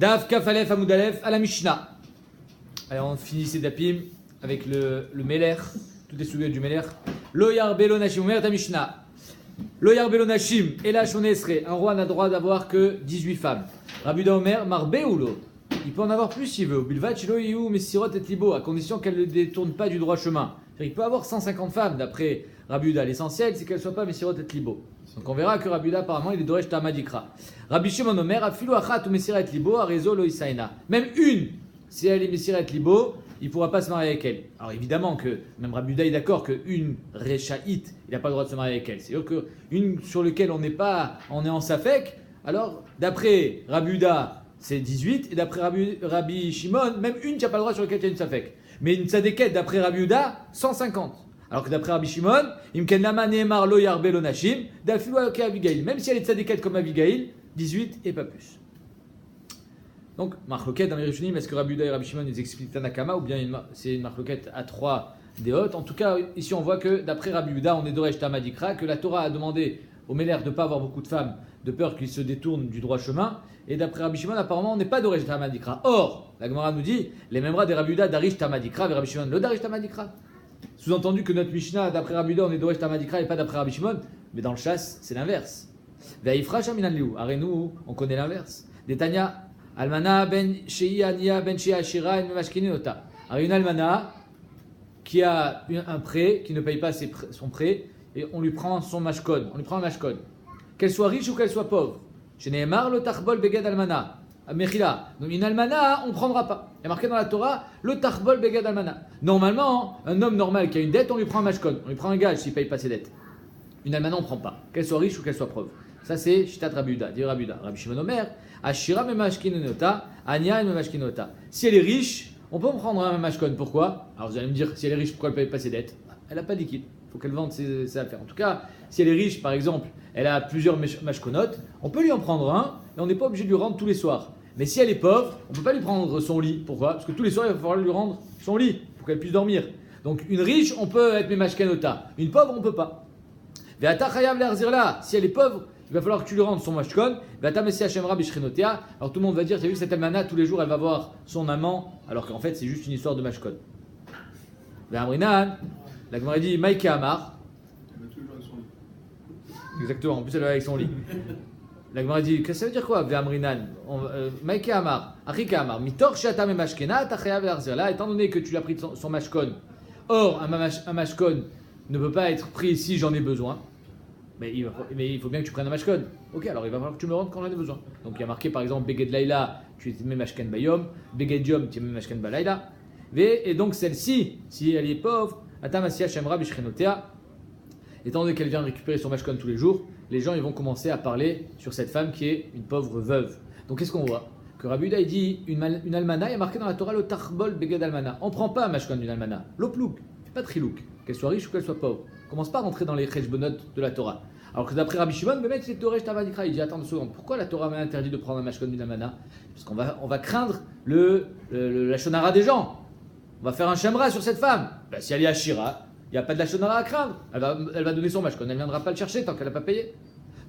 Daf Kafalef Amoudalef à la Mishnah. Alors on finit ces dapim avec le Meler, tout est souillé du Meler. Lo Yarbelo Nashim, Omer ta Mishnah. Lo Yarbelo Nashim, et là Shonesre, un roi n'a droit d'avoir que 18 femmes. Rabuda Omer, Marbe ou lo. Il peut en avoir plus s'il veut. Bilvat Shilo Iou, Messirot et Libo, à condition qu'elle ne détourne pas du droit chemin. Il peut avoir 150 femmes d'après Rabuda. L'essentiel, c'est qu'elles ne soient pas Messirot et Libo. Donc on verra que Rabuda, apparemment, il est Doresh Tamadikra. Rabbi Shimon Omer, Afilu Achat ou Messirat Libo, Arezo Lo Isaina. Même une, si elle est Messirat Libo, il ne pourra pas se marier avec elle. Alors évidemment que même Rabuda est d'accord qu'une Rechaït, il n'a pas le droit de se marier avec elle. C'est-à-dire qu'une sur laquelle on est en Safek, alors d'après Rabuda, c'est 18, et d'après Rabbi Shimon, même une qui n'a pas le droit sur laquelle il y a une Safek. Mais une Tzadeket, d'après Rabuda, 150. Alors que d'après Rabbi Shimon, Imken Lama Nehemar Lo Yarbe Lo Nashim, Dafilu Ake Abigail. Même si elle est Tzadeket comme Abigail, 18 et pas plus. Donc, marloquette dans les Rishonim, est-ce que Rabuda et Rabbi Shimon ils expliquent Tanakama ou bien c'est une marloquette à 3 déotes? En tout cas, ici on voit que d'après Rabuda, on est Doresh Tamadikra, que la Torah a demandé au Meler de ne pas avoir beaucoup de femmes, de peur qu'ils se détournent du droit chemin. Et d'après Rabbi Shimon, apparemment, on n'est pas Doresh Tamadikra. Or, la Gemara nous dit, les Memra des Rabuda Darish Tamadikra, et Rabbi Shimon, le Darish Tamadikra. Sous-entendu que notre Mishnah, d'après Rabuda, on est Doresh Tamadikra et pas d'après Rabbi Shimon. Mais dans le chasse, c'est l'inverse. Ve'ifra shaminan liu. Arenou, on connaît l'inverse. Detanya, Almana ben shei ania ben shei ashira en memashkinota. Alors une almana qui a un prêt, qui ne paye pas son prêt, et on lui prend son mashkon, on lui prend un mashkon. Qu'elle soit riche ou qu'elle soit pauvre. Chez Nehemar, le tachbol begad almana. Mechila. Donc une almana, on ne prendra pas. Il y a marqué dans la Torah, le tachbol begad almana. Normalement, un homme normal qui a une dette, on lui prend un mashkon, on lui prend un gage s'il ne paye pas ses dettes. Une almana, on ne prend pas. Qu'elle soit riche ou qu'elle soit pauvre. Ça c'est Shitat Rabuda, dit Rabuda. Rabbi Shimon Omer, Ashira memashkinota, Anya memashkinota. Si elle est riche, on peut en prendre un mashkon. Pourquoi? Alors vous allez me dire, si elle est riche, pourquoi elle ne paye pas ses dettes? Elle n'a pas de liquide. Il faut qu'elle vende ses affaires. En tout cas, si elle est riche, par exemple, elle a plusieurs mashkonotes, on peut lui en prendre un et on n'est pas obligé de lui rendre tous les soirs. Mais si elle est pauvre, on ne peut pas lui prendre son lit. Pourquoi? Parce que tous les soirs, il va falloir lui rendre son lit pour qu'elle puisse dormir. Donc une riche, on peut être memashkinota. Une pauvre, on ne peut pas. Si elle est pauvre, il va falloir que tu lui rendes son mashkon. Alors tout le monde va dire, tu as vu cette almana, tous les jours elle va voir son amant, alors qu'en fait c'est juste une histoire de mashkon. La Gemara dit, Maïka Amar. Exactement, en plus elle va avec son lit. La Gemara dit, qu'est-ce que ça veut dire quoi? Maïka Amar, Achika Amar, Mitor Shata Memashkena, Tachayav Larzirla, étant donné que tu lui as pris son mashkon, or un mashkon ne peut pas être pris si j'en ai besoin. Mais il faut bien que tu prennes un mashkon. Ok, alors il va falloir que tu me rendes quand j'en ai besoin. Donc il y a marqué par exemple Beged Laila, tu es même mashken bayom, Beged Yom, tu es même mashken balayla. Et donc celle-ci, si elle est pauvre, Atamasia Shemra Bishchenotea, étant donné qu'elle vient récupérer son mashkon tous les jours, les gens ils vont commencer à parler sur cette femme qui est une pauvre veuve. Donc qu'est-ce qu'on voit? Que Rabbi Yehuda il dit une almana, il y a marqué dans la Torah le tachbol Beged Almana. On ne prend pas un mashkon d'une almana. L'oplouk, fais pas de trilouk, qu'elle soit riche ou qu'elle soit pauvre. Commence pas à rentrer dans les cheshbonot de la Torah. Alors que d'après Rabbi Shimon, Bémet, c'est Doresh Tamadikra. Il dit attends une seconde, pourquoi la Torah m'a interdit de prendre un mashkon d'une almana? Parce qu'on va craindre la shonara des gens. On va faire un shemra sur cette femme. Ben, si elle est Ashira, il n'y a pas de la shonara à craindre. Elle va donner son mashkon, elle ne viendra pas le chercher tant qu'elle n'a pas payé.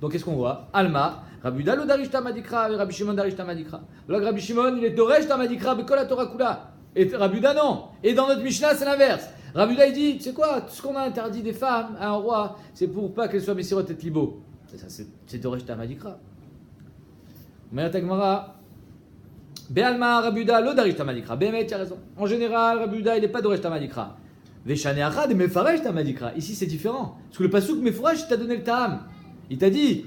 Donc qu'est-ce qu'on voit? Alma, Rabbi Yehuda lo Darish Tamadikra, et Rabbi Shimon Darish Tamadikra. Donc Rabbi Shimon, il est Doresh Tamadikra, Bekol la Torah Kula. Et Rabbi Yehuda non. Et dans notre Mishnah, c'est l'inverse. Rabbi Yehuda il dit, tu sais quoi, tout ce qu'on a interdit des femmes à un roi, c'est pour pas qu'elles soient Messirot et Libo. Ça, c'est Doresh Tamadikra. Mais la Tagmara, Be'alma Rabbi Yehuda lo Darish Tamadikra. Bémet, tu as raison. En général, Rabbi Yehuda il n'est pas Doresh Tamadikra. Veshane Achad et Mefaresh Tamadikra. Ici c'est différent. Parce que le Pasuk Mefaresh, il t'a donné le Ta'am. Il t'a dit,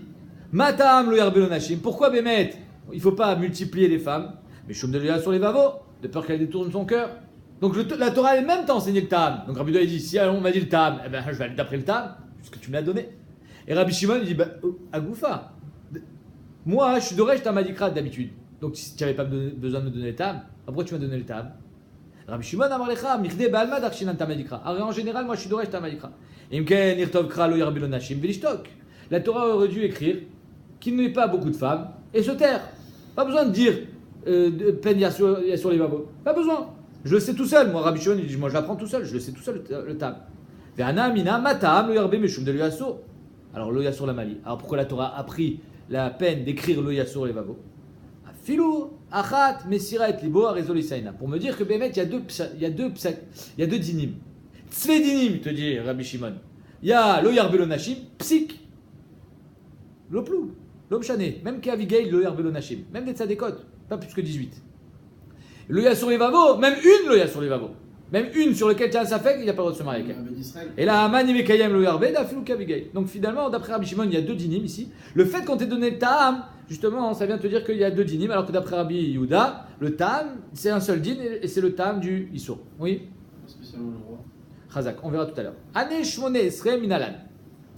Ma Ta'am lo Yarbe lo Nashim. Pourquoi Bémet? Il ne faut pas multiplier les femmes. Mais Shum de sur les vavos, de peur qu'elle détourne son cœur. Donc la Torah elle-même t'a enseigné le Ta'am. Donc Rabbi Yehuda il dit, si on m'a dit le Ta'am, eh ben, je vais aller d'après le Ta'am, puisque tu me l'as donné. Et Rabbi Shimon il dit, Agoufa, moi je suis Doresh Tamadikra d'habitude. Donc si tu n'avais pas besoin de me donner le Ta'am, pourquoi tu m'as donné le Ta'am? Rabbi Shimon Amarlecha, Michde Ba'alma Darshinan Tamadikra. Alors en général, moi je suis Doresh Tamadikra. Imken Irtov Kra lo Yarbe lo Nashim Velishtok. La Torah aurait dû écrire qu'il n'y ait pas beaucoup de femmes et se taire. Pas besoin de dire peine sur les babos. Pas besoin. Je le sais tout seul. Moi, Rabbi Shimon, il dit, moi je l'apprends tout seul. Je le sais tout seul le Ta'am. Ve'ana mina matam lo Yarbe meshum de lo Yassur. Alors lo Yassur la mali. Alors pourquoi la Torah a pris la peine d'écrire lo Yassur les babos? Filou, achat, mesira et libo, arezol isaina. Pour me dire que Bémet, il y a deux dinim. Tzve dinim, te dit Rabbi Shimon. Il y a lo yarbelo nashim, psik. Lo plou, lo mshane. Même qu'Avigail, lo yarbelo nashim. Même des tzadekot, pas plus que 18. Loya sur les vavos, même une loya sur les vavos. Même une sur laquelle tu as un safek, il n'a pas le droit de se marier avec elle. Et là, Aman Yimekayem lo yarbe, da filou qu'Avigail. Donc finalement, d'après Rabbi Shimon, il y a deux dinim ici. Le fait qu'on t'ait donné le ta'am, justement, ça vient te dire qu'il y a deux dinim, alors que d'après Rabbi Yehuda, le ta'am, c'est un seul din et c'est le ta'am du Issour. Oui. Spécialement le roi. Chazak, on verra tout à l'heure. Ane Shmone Esre Minalan.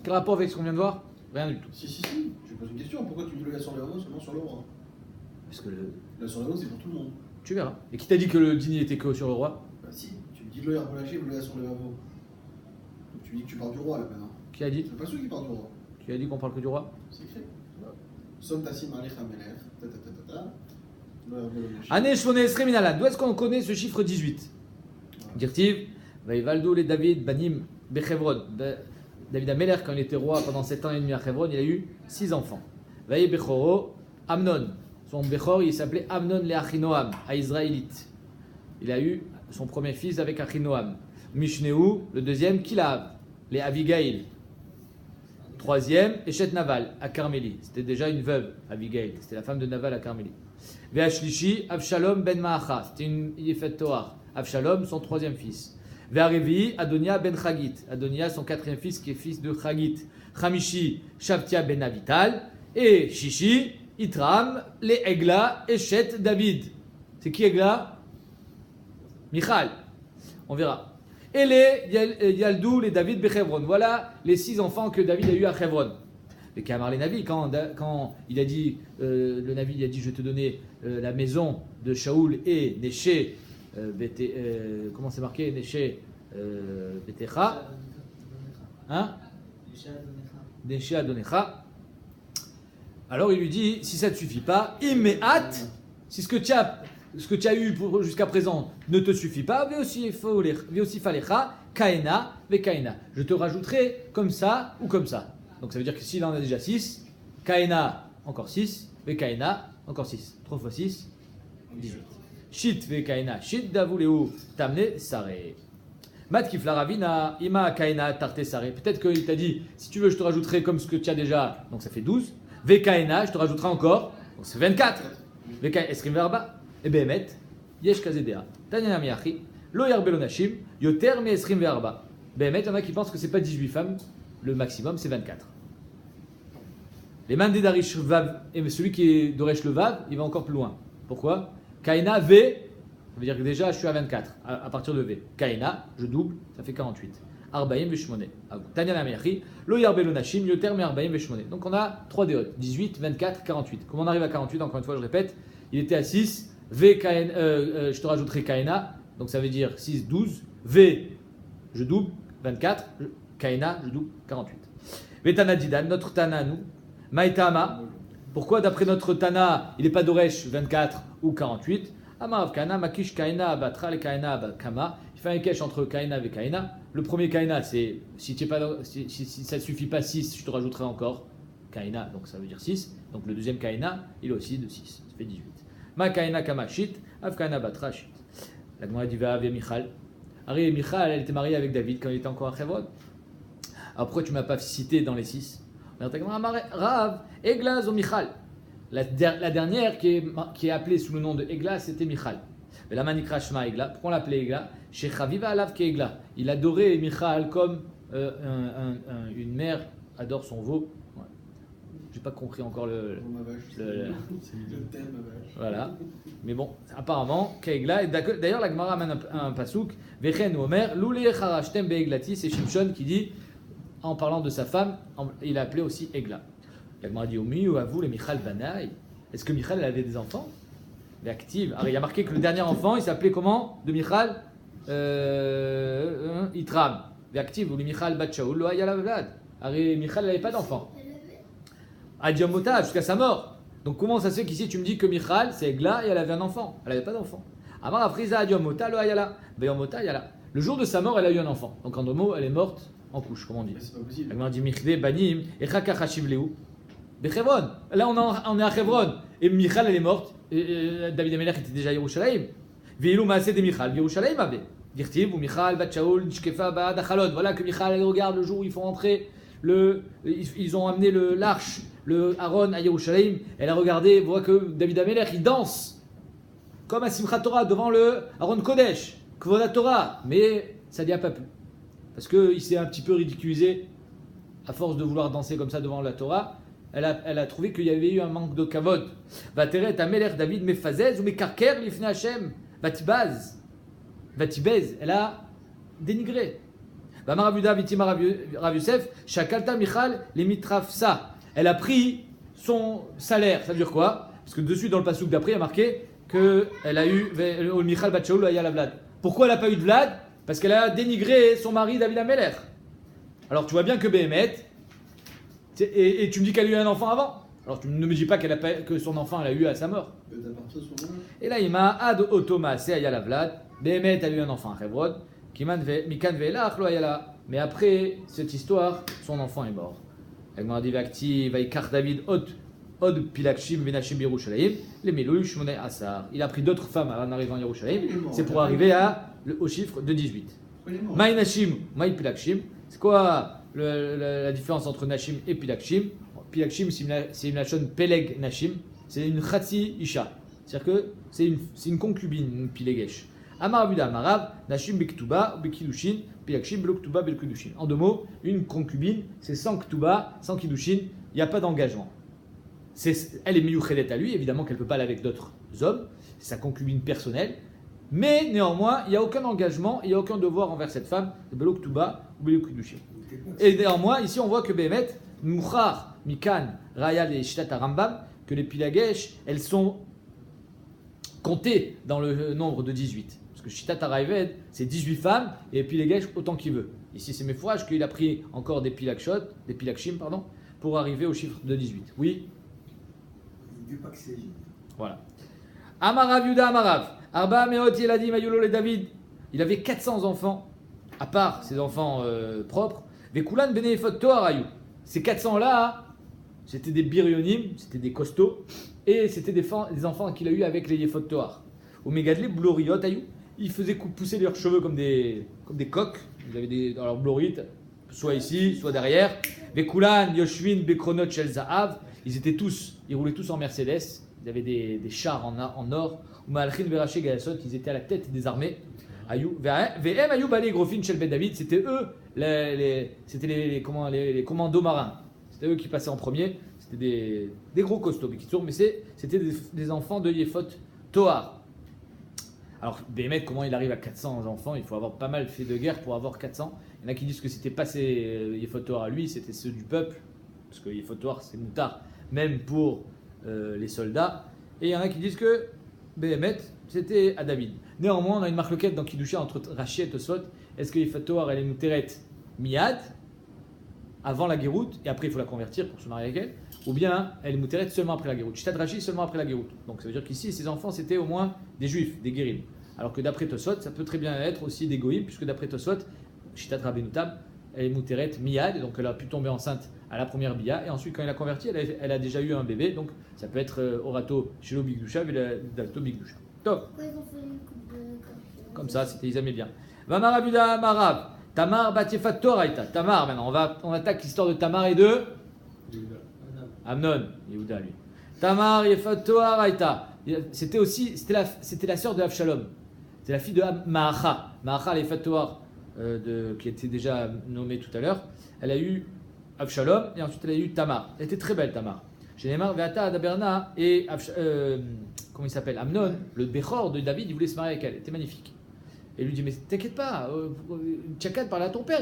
Quel rapport avec ce qu'on vient de voir? Rien du tout. Si. Je pose une question. Pourquoi tu dis le sur les veaux seulement sur le roi? Parce que Le sur les veaux, c'est pour tout le monde. tu verras. Et qui t'a dit que le dîner était que sur le roi? Bah si, tu me dis le Herbolaché, le sur les veaux. Donc tu dis que tu parles du roi là maintenant. Qui a dit? C'est pas ceux qui parlent du roi. Qui a dit qu'on parle que du roi? C'est écrit. Som Tassim Alech Amelech. Le Herbolaché. Ane Shmone Esre Minalan. D'où est-ce qu'on connaît ce chiffre 18? Dirtiv, Vaïvaldo les David Banim Bechevron. David Ameler, quand il était roi pendant 7 ans et demi à Chevron, il a eu 6 enfants. Vaïe Bechoro, Amnon. Son Bechor, il s'appelait Amnon le Achinoam, à Israélite. Il a eu son premier fils avec Achinoam. Mishneu, le deuxième, Kilav, les Abigail. Troisième, Eshet Naval, à Carmélie. C'était déjà une veuve, Abigail. C'était la femme de Naval à Carmélie. Ve'ashlishi, Avshalom ben Maacha. C'était une Yefet Toar. Avshalom, son troisième fils. Ve'arevi, Adonia ben Chagit. Adonia, son quatrième fils, qui est fils de Chagit. Chamishi, Shavtia ben Avital. Et Shishi, Itram, les Egla, Eshet David. C'est qui Egla? Michal. On verra. Et les Yaldou, les David Bechevron. Voilà les 6 enfants que David a eu à Chevron. Et Kamar les Navi, quand il a dit, le Navi il a dit, je vais te donner la maison de Shaoul et Neché, comment c'est marqué, Neché Betecha, hein? Neché Adonecha. Alors il lui dit, si ça ne te suffit pas, imméat, si ce que tu as eu jusqu'à présent ne te suffit pas, ve aussi falecha, kaena, ve kaena. Je te rajouterai comme ça ou comme ça. Donc ça veut dire que s'il en a déjà 6, kaena encore 6, ve kaena encore 6. 3 fois 6, 18. Shit ve kaena, shit davuleu, tamne sare. Mat kifla ravina, ima kaena tarte sare. Peut-être qu'il t'a dit, si tu veux, je te rajouterai comme ce que tu as déjà, donc ça fait 12. Vekaena, je te rajouterai encore, donc c'est 24. Vekaena, esrim verba, et behemet, yesh kazedea. Tanya miachi, lo yarbelo nashim, yoter me esrim verba. Behemet, il y en a qui pensent que c'est pas 18 femmes, le maximum c'est 24. Les mains des Darish Vav, et celui qui est d'Oresh le Vav, il va encore plus loin. Pourquoi? Kaina V, ça veut dire que déjà je suis à 24, à partir de V. Kaina, je double, ça fait 48. Arbaim veshmone. Tanya Nameyachi, lo yarbelo nashim, yoter me arbaim veshmone. Donc on a 3 déotes, 18, 24, 48. Comment on arrive à 48? Encore une fois, je répète, il était à 6, V, je te rajouterai Kaina, donc ça veut dire 6, 12. V, je double, 24. Kaina, je double, 48. Vetana Didan, notre Tana, nous, Maïtama. Pourquoi d'après notre Tana, il n'est pas d'Oresh 24 ou 48? Amav Kana, Makish Kaina, Batra, le Kaina, Kama. Il fait un kesh entre Kaina et Kaina. Le premier Kaina, c'est si ça ne suffit pas 6, je te rajouterai encore Kaina, donc ça veut dire 6. Donc le deuxième Kaina, il est aussi de 6, ça fait 18. Ma Kaina Kama Shit, Av Kaina Batra Shit. La Gemara dit Vav Michal. Ari Michal, elle était mariée avec David quand il était encore à Chevron. Alors pourquoi tu ne m'as pas cité dans les 6? Rav, Eglas ou Michal. La dernière qui est appelée sous le nom de Egla, c'était Michal. Mais la manikra Shema Egla, pourquoi on l'appelait Egla? Chez Chaviva Alav qui Egla. Il adorait Michal comme une mère adore son veau. Ouais. J'ai pas compris encore le thème. Voilà. Mais bon, apparemment, Keegla. D'ailleurs, la Gemara amène un pasouk. Vechen Omer, Loulé Charashtem Beeglati, c'est Shimshon qui dit, en parlant de sa femme, il a appelé aussi Egla. La Gemara dit Omi ou avou les Michal Banaï. Est-ce que Michal avait des enfants? Elle est active. Alors, il y a marqué que le dernier enfant, il s'appelait comment? De Michal Itram. Active ou les Michal Batchaoul, lo Ayala Vlad. Alors, Michal n'avait pas d'enfant. Adiamota, jusqu'à sa mort. Donc, comment ça se fait qu'ici tu me dis que Michal, c'est Egla et elle avait un enfant? Elle n'avait pas d'enfant. Amar Afriza Adiamota, lo Ayala. Bayamota, Ayala. Le jour de sa mort, elle a eu un enfant. Donc, en deux mots, elle est morte en couche, comme on dit. C'est pas possible. La Gemara dit Michde Banim, et Chaka Chashivleu. Bechevron. Là, on est à Chevron. et Michal elle est morte, et David Amelech était déjà à Yerushalayim. Veilou Maaseh de Michal, Yerushalayim avait. Dirtiv ou Michal, Bat Shaul, Nishkefa, Ba'ad Achalot. Voilà que Michal elle regarde le jour où ils font entrer, ils ont amené l'arche, le Aaron à Yerushalayim. Elle a regardé, voit que David Amelech il danse comme à Simchat Torah devant le Aaron Kodesh, Kvod Torah. Mais ça lui a pas plu. Parce qu'il s'est un petit peu ridiculisé à force de vouloir danser comme ça devant la Torah. Elle a trouvé qu'il y avait eu un manque de kavod. Vateret Amelech David Mefazez ou Mekarker Lifne Hashem. Vatibaz. Elle a dénigré. Vamaravuda Vitima Rav Yosef. Shakalta Michal Lemitrafsa. Elle a pris son salaire. Ça veut dire quoi? Parce que dessus, dans le passouk d'après, il y a marqué qu'elle a eu Michal Batchaoul Ayala Vlad. Pourquoi elle n'a pas eu de Vlad? Parce qu'elle a dénigré son mari David Amelech. Alors tu vois bien que Béhémet, et tu me dis qu'elle a eu un enfant avant. Alors tu ne me dis pas que son enfant elle a eu à sa mort. Et là il m'a ad otoma c'est Ayala Vlad. Béhémet a eu un enfant à Hebrod. Mikan ve'elach lo Ayala. Mais après cette histoire, son enfant est mort. Agmar dit Vakti vaikach David od pilakshim venashim Yerushalayim les Melouim shmonei asar. Il a pris d'autres femmes en arrivant à Yerushalayim. C'est pour arriver au chiffre de 18. Maï Nashim, Maï Pilakshim. C'est quoi la différence entre Nashim et Pilakshim? Pilakshim, c'est une lachon Peleg Nashim. C'est une Khatsi Isha. C'est-à-dire que c'est une concubine, une Pilegesh. Amar Abuda Amarav, Nashim Bektuba, Bekidushin, Pilakshim, Bloktuba, Belkudushin. En 2 mots, une concubine, c'est sans Ktuba, sans Kidushin, il n'y a pas d'engagement. Elle est miyuchedet à lui, évidemment qu'elle ne peut pas aller avec d'autres hommes, c'est sa concubine personnelle. Mais néanmoins, il n'y a aucun engagement, il n'y a aucun devoir envers cette femme, de Belo Ktuba ou Belo Kudushim. Et néanmoins, ici on voit que Béhémet, Mouchar, Mikan, Rayal et Shtat Rambam, que les Pilagesh, elles sont comptées dans le nombre de 18. Parce que Shtat Arayved, c'est 18 femmes, et Pilagesh autant qu'il veut. Ici c'est Mefourage qu'il a pris encore des Pilakshim, pour arriver au chiffre de 18. Oui. Voilà. Amarav Yuda Amarav. Arba Meot Yeladim Ayulo le David. Il avait 400 enfants, à part ses enfants propres. Vekulan Bene Ephod Toar Ayou. Ces 400 là, c'était des birionim, c'était des costauds, et c'était des enfants qu'il a eu avec les Ephod Toar. Au Megadle Bloriot Ayou. Ils faisaient pousser leurs cheveux comme des coqs. Ils avaient dans leur blorite, soit ici, soit derrière. Vekulan Yoshvin Bekronot Shel Zahav. Ils roulaient tous en Mercedes. Ils avaient des chars en or. Ils étaient à la tête des armées. VM Ayou Balé Grofin Shel Ben David, c'était eux les commandos marins. C'était eux qui passaient en premier. C'était des gros costauds. Mais c'était des enfants de Yephot Toar. Alors, Béhémet, comment il arrive à 400 enfants? Il faut avoir pas mal fait de guerre pour avoir 400. Il y en a qui disent que c'était pas ses Yephot Toar à lui, c'était ceux du peuple. Parce que Yephot Toar, c'est moutard, même pour les soldats. Et il y en a qui disent que Béhémet, c'était à David. Néanmoins, on a une marloquette dans Kiddusha entre Rashi et Tosfot. Est-ce que Yephot Toar, elle est mouteret miyad, avant la guéroute, et après il faut la convertir pour se marier avec elle, ou bien elle est mouteret seulement après la guéroute. Shitad Rashi seulement après la guéroute. Donc ça veut dire qu'ici, ses enfants, c'était au moins des juifs, des guérim. Alors que d'après Tosfot, ça peut très bien être aussi des goïm, puisque d'après Tosfot, Shitad Rabbeinu Tam, elle est mouteret miyad, donc elle a pu tomber enceinte à la première bia, et ensuite quand elle a converti, elle a déjà eu un bébé, donc ça peut être Orato Shelo Bigdusha, Dalto Bigdusha. Top. Comme ça, ils aimaient bien. Vamarabuda Marav, Tamar Batiefat Toraita. Tamar, maintenant, on attaque l'histoire de Tamar et de Amnon, Yehuda lui. Tamar Yefat Toraita. C'était la sœur de Avshalom. C'est la fille de Maacha. Maacha Yefat Toar, qui était déjà nommée tout à l'heure. Elle a eu Avshalom et ensuite elle a eu Tamar. Elle était très belle, Tamar. Chez Neymar, Veata Adaberna et comment il s'appelle, Amnon, le Bechor de David, il voulait se marier avec elle. Elle était magnifique. Et lui dit, mais t'inquiète pas, tu n'as qu'à parler à ton père,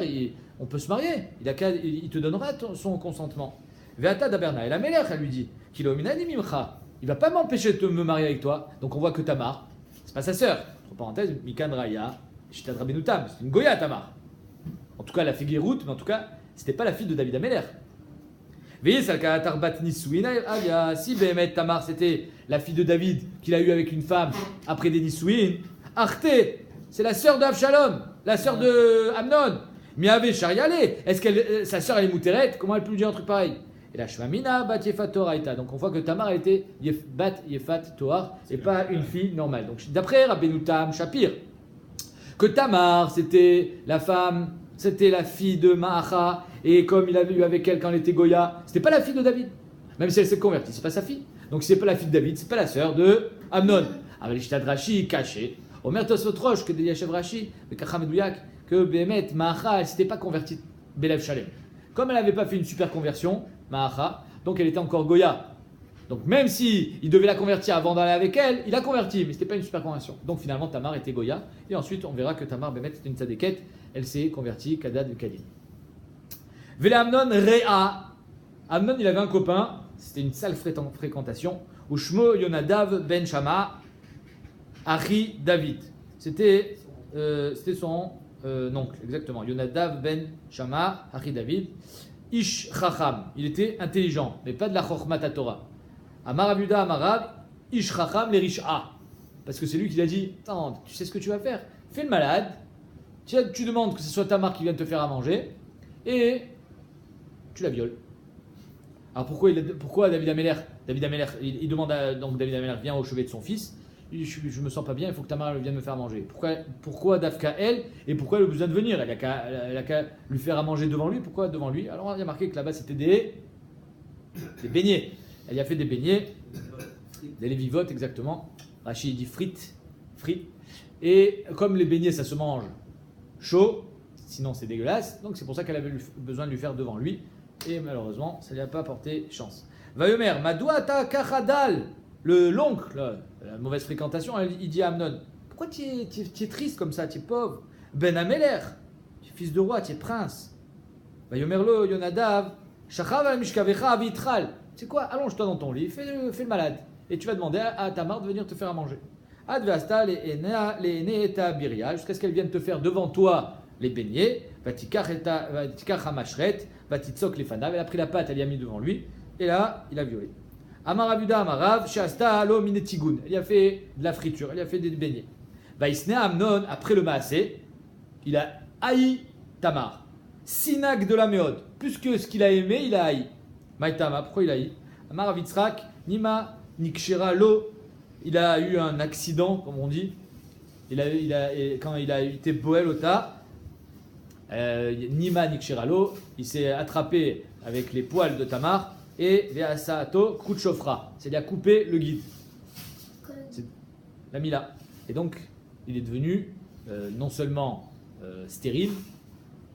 on peut se marier. Il te donnera son consentement. Veata Adaberna. Et la Melech, elle lui dit, Kilominani Mimcha, il va pas m'empêcher de me marier avec toi. Donc on voit que Tamar, c'est pas sa sœur. Entre parenthèses, Mikan Raya, Shitad Rabbeinu Tam, c'est une Goya Tamar. En tout cas, elle a fait Guéroute, mais en tout cas, c'était pas la fille de David Amelech. Si Béhémet Tamar c'était la fille de David qu'il a eu avec une femme après des Nisouin, Arte, c'est la sœur d'Avshalom, la sœur de Amnon. Miave Shariale, est-ce que sa sœur elle est moutérette? Comment elle peut lui dire un truc pareil? Et la Shmamina bat Yefat Toraita. Donc on voit que Tamar était bat Yefat Toar et pas une fille normale. Donc d'après Rabbeinu Tam Shapir, que Tamar c'était la femme, c'était la fille de Maacha, et comme il avait eu avec elle quand elle était Goya, c'était pas la fille de David. Même si elle s'est convertie, c'est pas sa fille. Donc c'est pas la fille de David, c'est pas la sœur de Amnon. Avec l'Ishtad Rashi caché. Omer Tosfot Rosh que de Yashav Rashi, mais Kacham Edouyak, que Behemet Maacha, elle s'était pas convertie Belev Shalem. Comme elle n'avait pas fait une super conversion, Maacha, donc elle était encore Goya. Donc même si il devait la convertir avant d'aller avec elle, il a converti, mais c'était pas une super conversion. Donc finalement Tamar était Goya, et ensuite on verra que Tamar Behemet était une tzadéket, elle s'est convertie Kadad et Kadin. Vele Amnon Réa. Amnon il avait un copain, c'était une sale fréquentation, où Shmo Yonadav Ben Shama, Achi David. C'était son oncle, exactement. Yonadav Ben Shama, Achi David. Ish Chacham, il était intelligent, mais pas de la Chochmat Torah. Amar Abuda Amarav, Ish Chacham le Rish'a. Parce que c'est lui qui l'a dit, attends, tu sais ce que tu vas faire? Fais le malade, tu demandes que ce soit Tamar qui vienne te faire à manger, et tu la violes. Alors pourquoi David Ameller il demande donc David Ameller vient au chevet de son fils. Il dit, je me sens pas bien, il faut que Tamar vienne me faire manger. Pourquoi Dafka elle et pourquoi elle a besoin de venir? Elle a qu'à lui faire à manger devant lui. Pourquoi devant lui? Alors on a marqué que là-bas c'était des beignets. Elle y a fait des beignets, des lévivotes exactement. Rachid dit frites. Et comme les beignets ça se mange chaud, sinon c'est dégueulasse. Donc c'est pour ça qu'elle avait besoin de lui faire devant lui. Et malheureusement, ça ne lui a pas porté chance. Vayomer, Madoua ta kachadal, l'oncle, la mauvaise fréquentation, il dit à Amnon, pourquoi tu es triste comme ça, tu es pauvre? Ben Ameler, tu es fils de roi, tu es prince. Vayomer lo Yonadav, Shachav al mishkavecha avitral. C'est quoi? Allonge-toi dans ton lit, fais le malade. Et tu vas demander à Tamar de venir te faire à manger. Advasta le eta biria, jusqu'à ce qu'elle vienne te faire devant toi les beignets. Vatikar hamashret. Vatitzok les fanav, elle a pris la pâte, elle y a mis devant lui, et là, il a violé. Amar Abuda Amarav, Shasta alo minetigun, elle y a fait de la friture, elle y a fait des beignets. Vaisne Amnon, après le maasé, il a haï Tamar. Sinag de la méode, plus que ce qu'il a aimé, il a haï. Maïtama, pourquoi il a haï? Amar Avitzrak, Nima Nikshera lo, il a eu un accident, comme on dit, quand il a été Boel Ota, Nima Nikshiralo, il s'est attrapé avec les poils de Tamar et Veasato Krutchofra, c'est-à-dire coupé le guide. L'a mis là. Et donc, il est devenu non seulement stérile,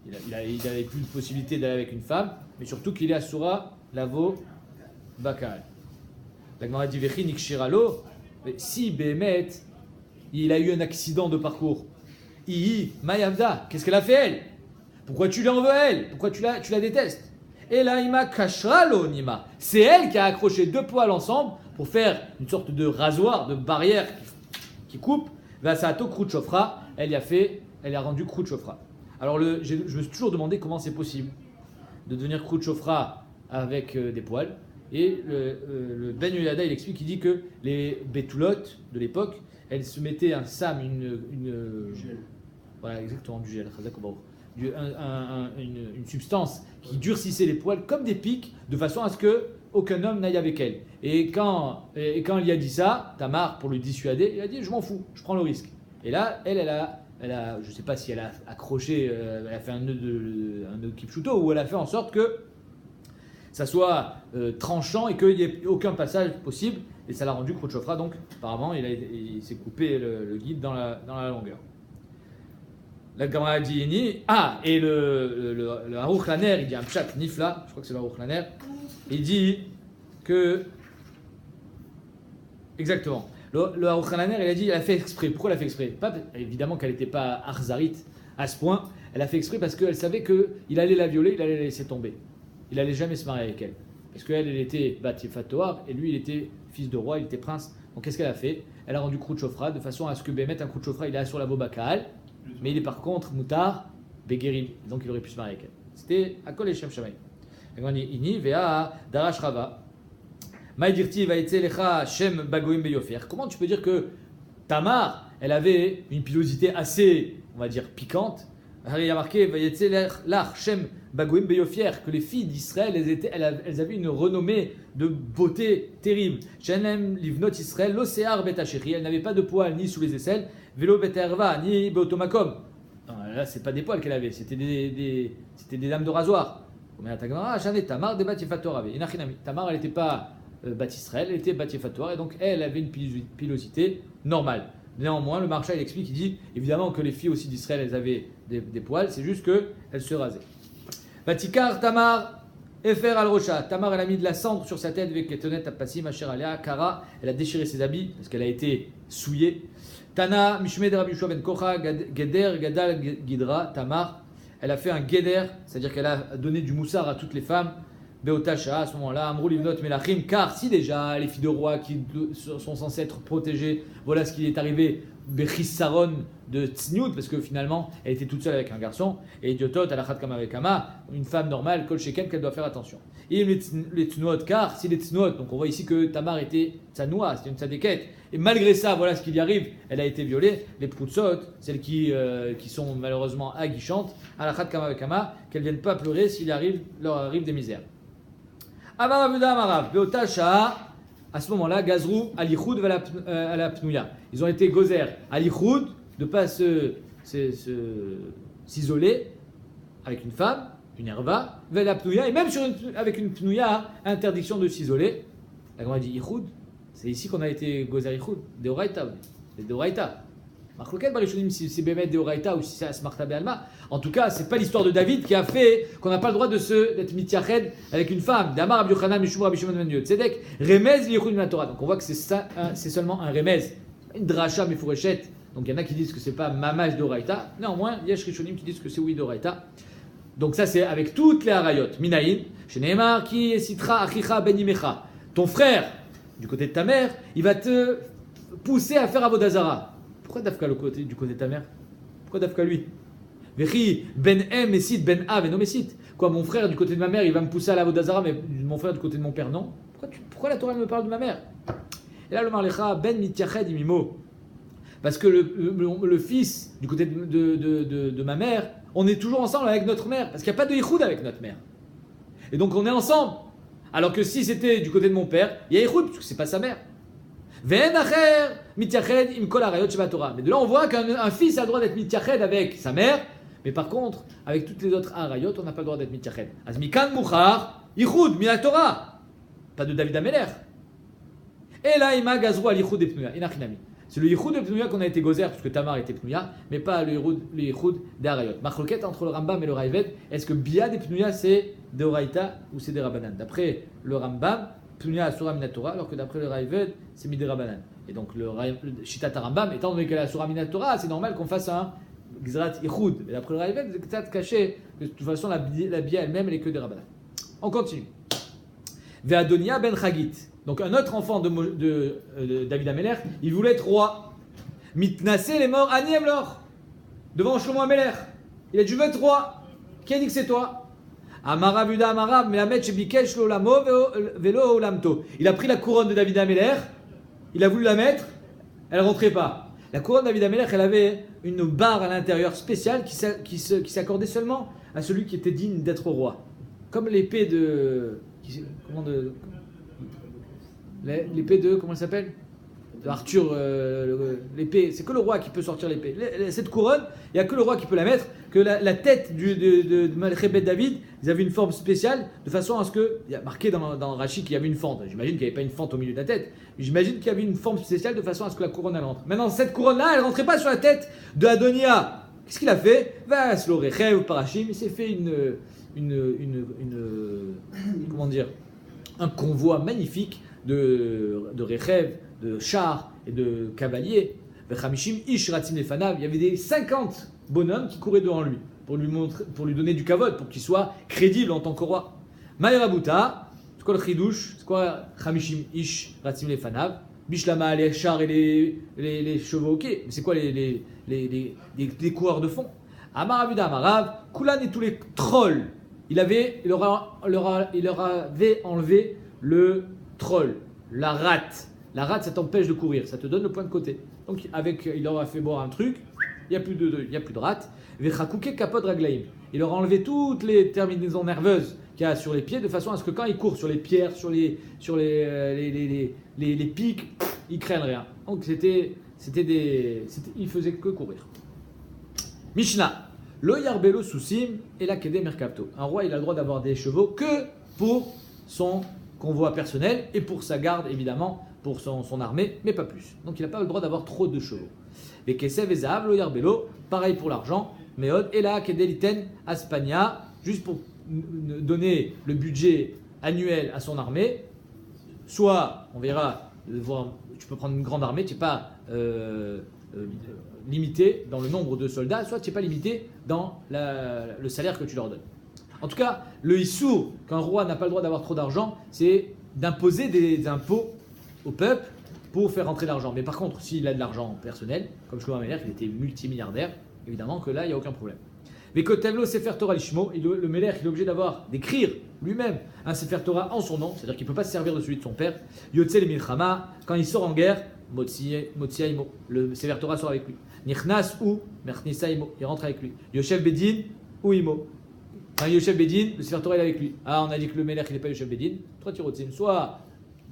il n'avait plus de possibilité d'aller avec une femme, mais surtout qu'il est Asura Lavo Bakal. La Gemara dit Vechi Nikshiralo, si Behemet, il a eu un accident de parcours, Mayavda, qu'est-ce qu'elle a fait elle? Pourquoi tu lui en veux elle? Pourquoi tu la détestes? Et là, Ima Kashralo Nima. C'est elle qui a accroché deux poils ensemble pour faire une sorte de rasoir, de barrière qui coupe. Vasato Krutchofra, elle a rendu Krutchofra. Alors je me suis toujours demandé comment c'est possible de devenir Krutchofra avec des poils. Et le Ben Yoyada, il explique, il dit que les Betulot de l'époque, elles se mettaient un sam, une gel. Voilà, exactement, du gel, une substance qui durcissait les poils comme des pics, de façon à ce que aucun homme n'aille avec elle. Et quand il y a dit ça, Tamar, pour le dissuader, il a dit je m'en fous, je prends le risque. Et là, elle a je ne sais pas si elle a accroché, elle a fait un nœud kipchuto, ou elle a fait en sorte que ça soit tranchant et qu'il n'y ait aucun passage possible. Et ça l'a rendu Krutchofra, donc apparemment il s'est coupé le guide dans la longueur. La Gemara dit et le Aruch Laner, il dit un pshat nifla, je crois que c'est le Aruch Laner, il dit que exactement. Le Aruch Laner, il a dit, elle a fait exprès. Pourquoi elle a fait exprès? Pas évidemment qu'elle n'était pas arzarite à ce point. Elle a fait exprès parce qu'elle savait qu'il allait la violer, il allait la laisser tomber. Il allait jamais se marier avec elle. Parce qu'elle, elle était Bat-Yefat Toar, et lui, il était fils de roi, il était prince. Donc qu'est-ce qu'elle a fait? Elle a rendu Krutchofra de façon à ce que Bémet, un Krutchofra, il est sur la Bobakal, mais il est par contre Moutar, Begueril. Donc il aurait pu se marier avec elle. C'était Akol et Shem Shamay. Ini, Vea, Darash Rava. Maïdirti, Vaïtselecha, Shem Bagoim Beyofer. Comment tu peux dire que Tamar, elle avait une pilosité assez, on va dire, piquante, Il y a marqué Shem Bagouim Beyofier, que les filles d'Israël, elles avaient une renommée de beauté terrible. Shenem Livnot Israël, l'Océar Betacheri, elles n'avaient pas de poils ni sous les aisselles, Velo Beterva, ni Beotomakom. Là, c'est pas des poils qu'elle avait, c'était des lames de rasoir. Tamar, elle n'était pas Bat Israël, elle était Bat Yefator, et donc elle avait une pilosité normale. Néanmoins, le Maharsha il explique, il dit évidemment que les filles aussi d'Israël, elles avaient des poils, c'est juste qu'elles se rasaient. Vatikar Tamar Efer al Rocha. Tamar, elle a mis de la cendre sur sa tête avec Ketonet Apassim Asher Alea Kara. Elle a déchiré ses habits parce qu'elle a été souillée. Tana Mishmed Rabbi Yoshua ben Kocha Geder Gadal Gidra Tamar. Elle a fait un Geder, c'est-à-dire qu'elle a donné du moussard à toutes les femmes. Beotasha, à ce moment-là, Amrou Livnot Melachim, car si déjà les filles de rois qui sont censées être protégées, voilà ce qui est arrivé, Bechissaron de Tzniut, parce que finalement, elle était toute seule avec un garçon, et Idiotot, Alachat Kama Vekama, une femme normale, Kol Sheken, qu'elle doit faire attention. Et les Tznuot, car si les Tznuot, donc on voit ici que Tamar était Tzanoua, c'était une tzadékette, et malgré ça, voilà ce qui lui arrive, elle a été violée, les Proutsot, celles qui sont malheureusement aguichantes, Alachat Kama Vekama, qu'elles ne viennent pas pleurer s'il leur arrive des misères. Amar Avuda Amarav, Beota Sha'a, à ce moment-là, Gazrou, Alichoud, à la Pnouya. Ils ont été gozer, Alichoud, de ne pas s'isoler avec une femme, une herva, la Pnouya, et même avec une Pnouya, interdiction de s'isoler. La grand-mère dit Ichoud, c'est ici qu'on a été gozer Ichoud, Deoraita, c'est Deoraita. Marloquet Barishonim, si c'est Bémet Deoraita ou si c'est Asmarta Be'alma. En tout cas, c'est pas l'histoire de David qui a fait qu'on n'a pas le droit d'être mitiyached avec une femme. Damar Rabbi Yochanan Mishum Rabbi Shimon ben Tzedek, Remez Lichud min Torah. Donc on voit que c'est seulement un Remez, une dracha mefureshet. Donc il y en a qui disent que c'est pas Mamash Deoraita. Néanmoins, il y a Shrishonim qui disent que c'est oui Deoraita. Donc ça c'est avec toutes les harayot. Minaïn, Sheneemar ki esitra achicha ben imecha. Ton frère, du côté de ta mère, il va te pousser à faire Avodazara. Pourquoi Dafka du côté de ta mère? Pourquoi Dafka lui? Vechi ben em mesit ben av et non mesit. Quoi, mon frère du côté de ma mère, il va me pousser à la Vodazara, mais mon frère du côté de mon père, non? Pourquoi la Torah me parle de ma mère? Et là, le marlecha ben mityached imimo. Parce que le fils du côté de ma mère, on est toujours ensemble avec notre mère. Parce qu'il n'y a pas de yichoud avec notre mère. Et donc on est ensemble. Alors que si c'était du côté de mon père, il y a yichoud, parce que c'est pas sa mère. Mais de là, on voit qu'un fils a le droit d'être mityached avec sa mère, mais par contre, avec toutes les autres harayot, on n'a pas le droit d'être mityached. Azmikan muchar, yichud, mina Torah. Pas de David Ameler. Et là, ima gazrou al yichud et pnouya. Inachinami. C'est le yichud de pnouya qu'on a été gozer, parce que Tamar était pnouya, mais pas le yichud des harayot. Machloket entre le Rambam et le Raïved, est-ce que bia des pnouya c'est de Oraïta ou c'est des Rabanan? D'après le Rambam, Pnouya Asura Minatora, alors que d'après le Raïved, c'est Midirabanan. Et donc le Shitat Rambam, étant donné qu'elle est Asura Minatora, c'est normal qu'on fasse un Gzrat Ichud. Mais d'après le Raïved, c'est peut-être caché, que de toute façon la bia elle-même, elle est que des Rabanan. On continue. Ve'adonia ben Chagit. Donc un autre enfant de David Ameler, il voulait être roi. Mitnasé les morts, Aniem l'or. Devant Shlomo Ameler. Il a dit, je veux être roi. Qui a dit que c'est toi? Amarav Yuda Amarav, Melamed Shebikesh Lolamo Velo Olamto. Il a pris la couronne de David Ameler, il a voulu la mettre, elle ne rentrait pas. La couronne de David Ameler, elle avait une barre à l'intérieur spéciale qui s'accordait seulement à celui qui était digne d'être roi. Comme l'épée l'épée de, comment elle s'appelle? De Arthur, l'épée, c'est que le roi qui peut sortir l'épée. Cette couronne, il n'y a que le roi qui peut la mettre, que la tête de Malchébet David, ils avaient une forme spéciale, de façon à ce que, il y a marqué dans Rashi qu'il y avait une fente, j'imagine qu'il n'y avait pas une fente au milieu de la tête, mais j'imagine qu'il y avait une forme spéciale de façon à ce que la couronne elle rentre. Maintenant, cette couronne-là, elle ne rentrait pas sur la tête de Adonia. Qu'est-ce qu'il a fait? Va se l'orechev parachim, il s'est fait comment dire, un convoi magnifique de Rechev, de chars et de cavaliers. Il y avait des 50 bonhommes qui couraient devant lui pour lui donner du kavod, pour qu'il soit crédible en tant que roi. Maïrabuta, c'est quoi le chidouche? C'est quoi Chamishim Ish Ratzim Lefanav? Bishlama, les chars et les chevaux, ok. Mais c'est quoi les coureurs de fond? Amarabuda Amarav, Kulan et tous les trolls. Il leur avait enlevé le troll, la rate. La rate, ça t'empêche de courir, ça te donne le point de côté. Donc il leur a fait boire un truc, il n'y a plus de rate. Vechakouke kapod raglaim. Il leur a enlevé toutes les terminaisons nerveuses qu'il y a sur les pieds, de façon à ce que quand ils courent sur les pierres, sur les pics, ils craignent rien. Donc ils faisaient que courir. Mishnah. Lo yarbelo susim et la kede merkavto. Un roi, il a le droit d'avoir des chevaux que pour son convoi personnel et pour sa garde, évidemment, pour son armée, mais pas plus. Donc il n'a pas le droit d'avoir trop de chevaux. Et kesev et zahav lo yarbelo, pareil pour l'argent. Meod et la kede liten aspania, juste pour donner le budget annuel à son armée. Soit, on verra, tu peux prendre une grande armée, tu n'es pas limité dans le nombre de soldats, soit tu n'es pas limité dans le salaire que tu leur donnes. En tout cas, le issour, qu'un roi n'a pas le droit d'avoir trop d'argent, c'est d'imposer des impôts au peuple pour faire rentrer l'argent. Mais par contre, s'il a de l'argent personnel, comme Shlomo Amelech, il était multimilliardaire, évidemment que là, il n'y a aucun problème. Mais Kotevlo Sefer Torah Lishmo, le Melech, il est obligé d'écrire lui-même un Sefer Torah en son nom, c'est-à-dire qu'il ne peut pas se servir de celui de son père. Yotze le Milchama, quand il sort en guerre, Motsia Imo, le Sefer Torah sort avec lui. Nichnas ou Mechnisa Imo, il rentre avec lui. Yoshev Bedin ou Imo. Quand Yoshev Bedin, le Sefer Torah est avec lui. Ah, on a dit que le Melech, il n'est pas Yoshev Bedin. Trois tirotzim, soit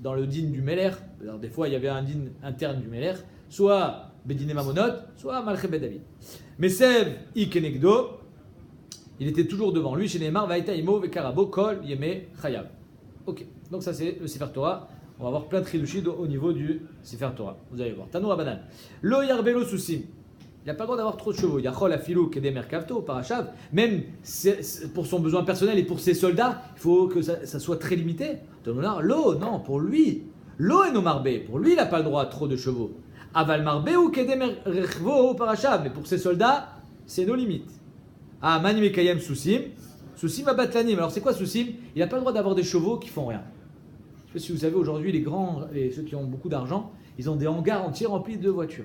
dans le din du Melech, alors des fois il y avait un din interne du Melech, soit Bedin et Mamonot, soit Malche Ben David. Mesev Ikenegdo, il était toujours devant lui, chez Neymar, Vaïta Imo, Vekarabo, Kol, Yeme, Chayab. Ok, donc ça c'est le Sefer Torah. On va avoir plein de tridushid au niveau du Sefer Torah. Vous allez voir. Tano Rabanan. Lo Yarbelo Susim. Il n'a pas le droit d'avoir trop de chevaux. Yachol Afilou Kedem Merkavto, Parachav. Même pour son besoin personnel et pour ses soldats, il faut que ça soit très limité. Lo, non, pour lui. Lo et no Marbe. Pour lui, il n'a pas le droit à trop de chevaux. Aval Marbe ou Kedem Rechvo, Parachav. Mais pour ses soldats, c'est nos limites. Ah, Mani Mekayem Susim. Susim Abatlanim. Alors c'est quoi Susim? Il n'a pas le droit d'avoir des chevaux qui font rien. Je ne sais pas si vous savez, aujourd'hui, ceux qui ont beaucoup d'argent, ils ont des hangars entiers remplis de voitures.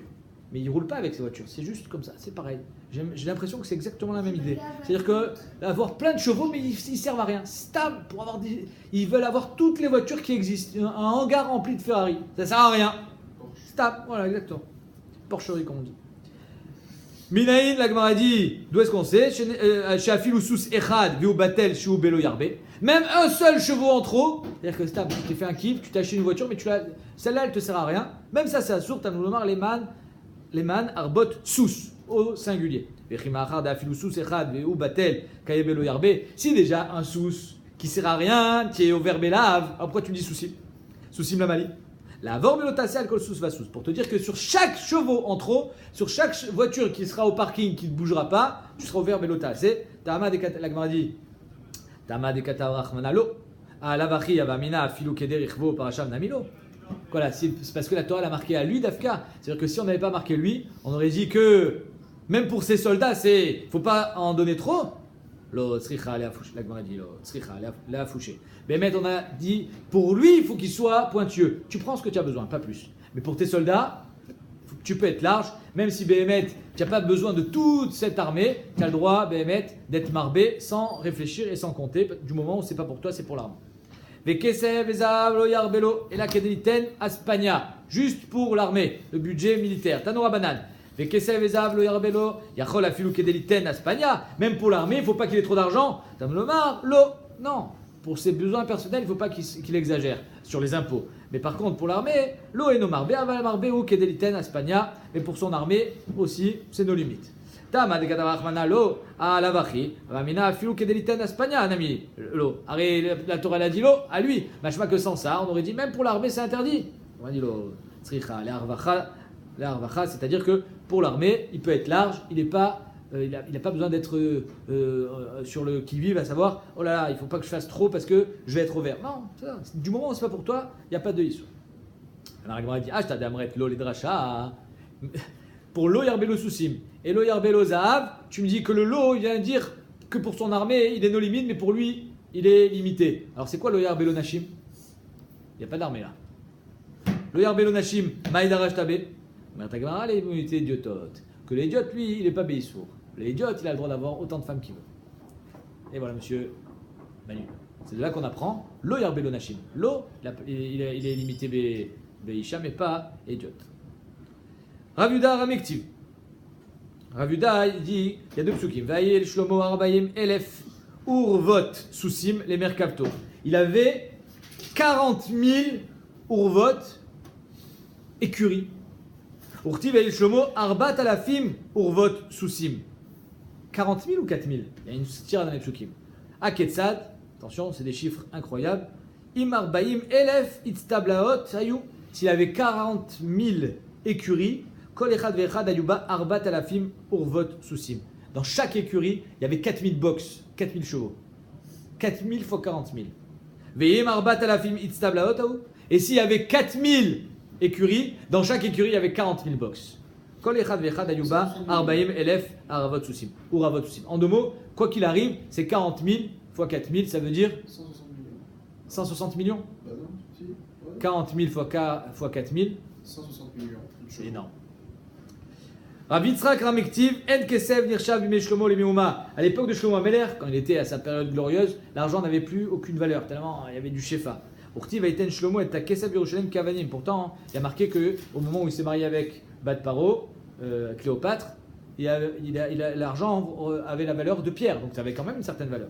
Mais ils ne roulent pas avec ces voitures, c'est juste comme ça, c'est pareil. J'ai l'impression que c'est exactement la même idée. C'est-à-dire qu'avoir plein de chevaux, mais ils ne servent à rien. Stable, ils veulent avoir toutes les voitures qui existent. Un hangar rempli de Ferrari, ça ne sert à rien. Stable, voilà, exactement. Porcherie, comme on dit. Minaïn, la Gemara dit, d'où est-ce qu'on sait? Chez Afiloussous Echad, Viu Batel, Shiu Belo Yarbe. Même un seul chevaux en trop, c'est-à-dire que stable, tu t'es fait un kiff, tu t'as acheté une voiture, mais celle-là, elle te sert à rien. Même ça, c'est assourd, Tanoulomar, les man, arbot, sous, au singulier. Si déjà un sous qui sert à rien, qui est au verbe lave, pourquoi tu me dis souci? Souci mlamali. La vormelotase alcool sous va sous. Pour te dire que sur chaque chevaux en trop, sur chaque voiture qui sera au parking, qui ne bougera pas, tu seras au verbe lotase. Tama de la Gemara dit. Tama de katavrachmanalo. A lavachi avamina filu keder ichvo parashav namilo. Voilà, c'est parce que la Torah l'a marqué à lui d'Afka. C'est-à-dire que si on n'avait pas marqué lui, on aurait dit que même pour ses soldats, faut pas en donner trop. Lo tzricha ale afouché. La Gemara dit lo tzricha ale afouché. Mais maintenant on a dit pour lui, il faut qu'il soit pointueux. Tu prends ce que tu as besoin, pas plus. Mais pour tes soldats, tu peux être large. Même si Béhémet, tu n'as pas besoin de toute cette armée, tu as le droit, Béhémet, d'être marbé sans réfléchir et sans compter. Du moment où c'est pas pour toi, c'est pour l'armée. Et la kedeliten aspania, juste pour l'armée, le budget militaire. Tanora banane. Même pour l'armée, il ne faut pas qu'il ait trop d'argent. Non. Pour ses besoins personnels, il ne faut pas qu'il exagère sur les impôts. Mais par contre, pour l'armée, lo et no marbe, aval marbe ou kedeliten aspania. Mais pour son armée aussi, c'est nos limites. Tama de Katavrachmana lo à lavachi, ramina filu kedeliten aspania, nami. Lo. La Torah l'a dit lo à lui. Machma que sans ça, on aurait dit même pour l'armée, c'est interdit. On a dit lo, tzricha, l'arvacha, c'est-à-dire que pour l'armée, il peut être large, il n'a pas besoin d'être sur le qui-vive, à savoir, oh là là, il ne faut pas que je fasse trop parce que je vais être au vert. Non, ça, du moment où ce n'est pas pour toi, il n'y a pas de issue. Alors il dit, je t'adamret lo les dracha. Pour lo yarbelo susim et lo yarbelo zahav, tu me dis que le lo, il vient dire que pour son armée, il est nos limites, mais pour lui, il est limité. Alors c'est quoi lo yarbelo nashim? Il n'y a pas d'armée là. Lo yarbelo nashim, maïdarach tabé. Mais ta Gemara, les immunités idiototes. Que l'idiote, lui, il n'est pas béissour. L'idiote, il a le droit d'avoir autant de femmes qu'il veut. Et voilà, monsieur Manu. C'est de là qu'on apprend lo yarbelo nashim. Lo, il est limité béisha, mais pas idiote. Rav Yuda Ramektiv. Ravuda, il dit, il y a deux psukim. Vaïel Shlomo Arbaim Elef Urvot Sousim les Merkavto. Il avait 40 000 urvot écuries. Urti Vaïel Shlomo Arbat Alafim Urvot Sousim. 40 000 ou 4 000? Il y a une tirade dans les psukim. Aketsad, attention, c'est des chiffres incroyables. Imar Baim Elef Itztablaot Sayou. S'il avait 40 000 écuries, Kol Echad Vechad Ayuba Arbat Alafim Urvot Sousim. Dans chaque écurie, il y avait 4 000 box, 4 000 chevaux. 4 000 fois 40 000. Veim Arbat Alafim Itztablaot Aou. Et s'il y avait 4 000 écuries, dans chaque écurie, il y avait 40 000 box. Kol Echad Vechad Ayuba Arbaim Elef Arvot Sousim. Uravot Sousim. En deux mots, quoi qu'il arrive, c'est 40 000 fois 4 000, ça veut dire 160 millions. 160 millions. Bah non, si. Ouais. 40 000 fois 4 000, 160 millions. c'est énorme. Rabbi Yitzhak Ramektiv, En Kesev Nirshav Bimei Shlomo le Meouma. À l'époque de Shlomo Ameler, quand il était à sa période glorieuse, l'argent n'avait plus aucune valeur, tellement il y avait du shefa. Urti Vaiten Shlomo et Kesev Yerushalem Kavanim. Pourtant, il y a marqué qu'au moment où il s'est marié avec Bat Paro, Cléopâtre, l'argent avait la valeur de pierre, donc ça avait quand même une certaine valeur.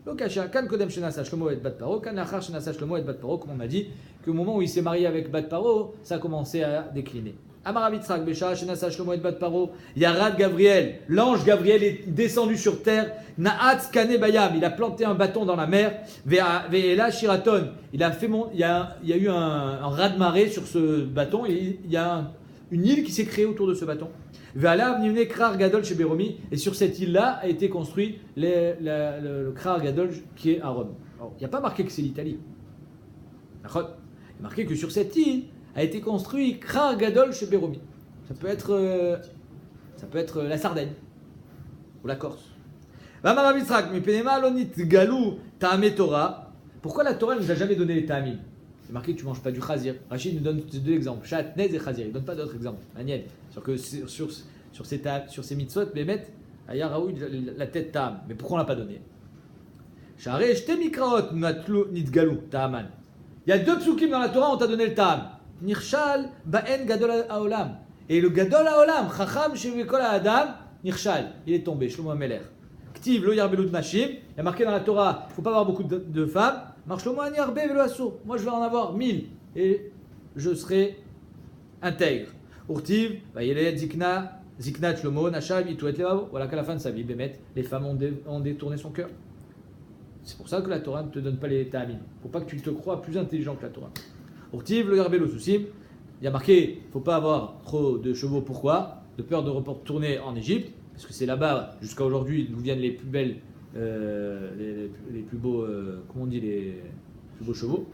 Donc, Kan Kodem Shenasa Shlomo et Bat Paro, Kan Achar Shenasa Shlomo et Bat Paro, comme on a dit, qu'au moment où il s'est marié avec Bat Paro, ça a commencé à décliner. Amar Rabbi Yitzhak, Besha Shenasa Shlomo et Bat Paro, Yarad Gabriel, l'ange Gabriel est descendu sur terre, Naatz Kane Bayam, il a planté un bâton dans la mer, Ve'ela Shiraton, il y a eu un raz-de-marée sur ce bâton, et il y a une île qui s'est créée autour de ce bâton. Ve'alav Nivne Krar Gadol chez Beromi, et sur cette île-là a été construit le Krar Gadol qui est à Rome. Alors, il n'y a pas marqué que c'est l'Italie. Il y a marqué que sur cette île a été construit Krar Gadol chez Beromi. Ça peut être la Sardaigne ou la Corse. Pourquoi la Torah ne nous a jamais donné les ta'amim? C'est marqué que tu ne manges pas du chazir. Rachid nous donne deux exemples, Chat, Nez et chazir. Il ne donne pas d'autres exemples. Daniel, sur ces mitzvot, Bémet, Aya Raoui, la tête ta'am. Mais pourquoi on ne l'a pas donné? Il y a deux psukim dans la Torah, on t'a donné le ta'am. Nirshal ba'en gadol haolam. Et le gadol haolam, chacham shevekol ha'adam, nirshal. Il est tombé, Shlomo Ameler. Ktiv lo yarbelu nashim. Il y a marqué dans la Torah, il ne faut pas avoir beaucoup de femmes. Marshlomo ani arbe velo asso. Moi je vais en avoir 1000 et je serai intègre. Urtiv, vayeled ziknat shlomo, nashal, ituet levavo. Voilà qu'à la fin de sa vie, Bémet, les femmes ont détourné son cœur. C'est pour ça que la Torah ne te donne pas les ta'amim. Il ne faut pas que tu te crois plus intelligent que la Torah. Urtiv, le yarbelo sousim. Il y a marqué, il ne faut pas avoir trop de chevaux. Pourquoi? De peur de retourner en Égypte. Parce que c'est là-bas, jusqu'à aujourd'hui, d'où viennent les plus belles, les plus beaux, comment on dit, les plus beaux chevaux.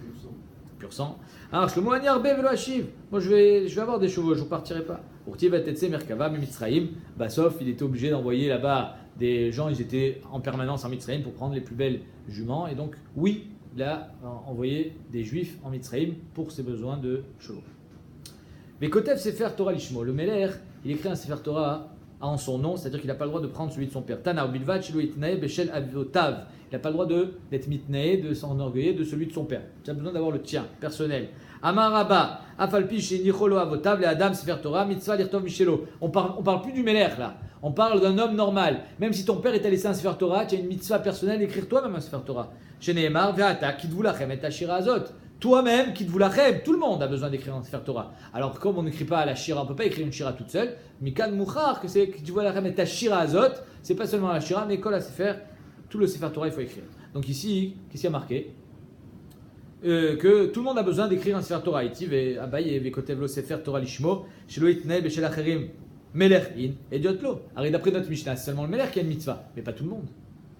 Pur sang. Alors, Shlomo ani arbe velo hashiv. Moi, je vais avoir des chevaux, je ne partirai pas. Urtiv vatetse merkava mitzraim. Bassof, il était obligé d'envoyer là-bas des gens, ils étaient en permanence en Mitzraïm pour prendre les plus belles juments. Et donc, oui, il a envoyé des juifs en Mitzraïm pour ses besoins de chevaux. Mais Kotev Sefer Torah Lishmo, le Meler, il écrit un Sefer Torah en son nom, c'est-à-dire qu'il n'a pas le droit de prendre celui de son père. Tana Bilvat, Shilo Itnae, Beshel Avotav. Il n'a pas le droit d'être mitnae, de s'enorgueillir de celui de son père. Tu as besoin d'avoir le tien, personnel. Amaraba, Afalpi, Shenicholo Avotav, le Adam Sefer Torah, Mitzvah Lirtov Michelo. On parle plus du Meler là. On parle d'un homme normal. Même si ton père t'a laissé un Sefer Torah, tu as une mitzvah personnelle d'écrire toi-même un Sefer Torah. Sheneemar, Ve'ata, Kitvulachem, et Ashira Azot. Toi-même, Kitvulachem, tout le monde a besoin d'écrire un Sefer Torah. Alors, comme on n'écrit pas à la Shira, on ne peut pas écrire une Shira toute seule. Mikan Mouchar, que c'est Kitvulachem et Ashira Azot, c'est pas seulement la Shira, mais Kol Sefer, tout le Sefer Torah, il faut écrire. Donc ici, qu'est-ce qu'il y a marqué? Que tout le monde a besoin d'écrire un Sefer Torah. Itiv et Abaye et Vekotev lo Sefer Torah Lishmo, Shelo Itnei Beshel Acherim. Melech in et Diotlo. Alors d'après notre Mishnah, c'est seulement le Melech qui a une mitzvah, mais pas tout le monde.